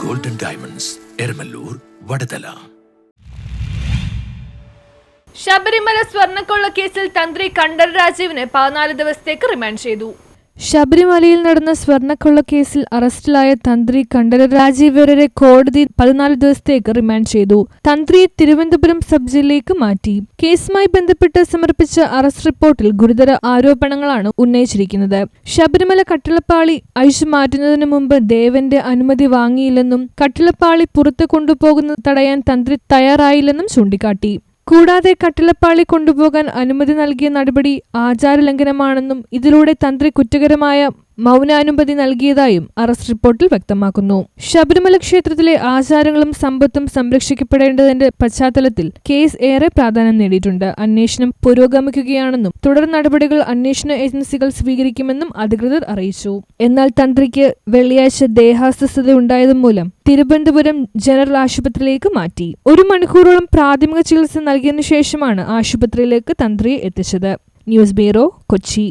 Golden diamonds, Eramallur, Vadathala. Sabarimala സ്വർണ്ണക്കൊള്ള കേസിൽ തന്ത്രി കണ്ഠരര് രാജീവിനെ 14 ദിവസത്തേക്ക് റിമാൻഡ് ചെയ്തു. ശബരിമലയിൽ നടന്ന സ്വർണ്ണക്കൊള്ളക്കേസിൽ അറസ്റ്റിലായ തന്ത്രി കണ്ഠരര് രാജീവരെ കോടതി 14 ദിവസത്തേക്ക് റിമാൻഡ് ചെയ്തു. തന്ത്രിയെ തിരുവനന്തപുരം സബ് ജില്ലയിലേക്ക് മാറ്റി. കേസുമായി ബന്ധപ്പെട്ട് സമർപ്പിച്ച അറസ്റ്റ് റിപ്പോർട്ടിൽ ഗുരുതര ആരോപണങ്ങളാണ് ഉന്നയിച്ചിരിക്കുന്നത്. ശബരിമല കട്ടിളപ്പാളി അഴിച്ചു മാറ്റുന്നതിന് മുമ്പ് ദേവന്റെ അനുമതി വാങ്ങിയില്ലെന്നും കട്ടിളപ്പാളി പുറത്തു കൊണ്ടുപോകുന്നത് തടയാൻ തന്ത്രി തയ്യാറായില്ലെന്നും ചൂണ്ടിക്കാട്ടി. കൂടാതെ കട്ടിളപ്പാളി കൊണ്ടുപോകാൻ അനുമതി നൽകിയ നടപടി ആചാരലംഘനമാണെന്നും ഇതിലൂടെ തന്ത്രി കുറ്റകരമായ മൗനാനുമതി നൽകിയതായും അറസ്റ്റ് റിപ്പോർട്ടിൽ വ്യക്തമാക്കുന്നു. ശബരിമല ക്ഷേത്രത്തിലെ ആചാരങ്ങളും സമ്പത്തും സംരക്ഷിക്കപ്പെടേണ്ടതിന്റെ പശ്ചാത്തലത്തിൽ കേസ് ഏറെ പ്രാധാന്യം നേടിയിട്ടുണ്ട്. അന്വേഷണം പുരോഗമിക്കുകയാണെന്നും തുടർ നടപടികൾ അന്വേഷണ ഏജൻസികൾ സ്വീകരിക്കുമെന്നും അധികൃതർ അറിയിച്ചു. എന്നാൽ തന്ത്രിക്ക് വെള്ളിയാഴ്ച ദേഹാസ്വസ്ഥത ഉണ്ടായതുമൂലം തിരുവനന്തപുരം ജനറൽ ആശുപത്രിയിലേക്ക് മാറ്റി. 1 മണിക്കൂറോളം പ്രാഥമിക ചികിത്സ നൽകിയതിനു ശേഷമാണ് ആശുപത്രിയിലേക്ക് തന്ത്രിയെ എത്തിച്ചത്. News bureau, Kochi.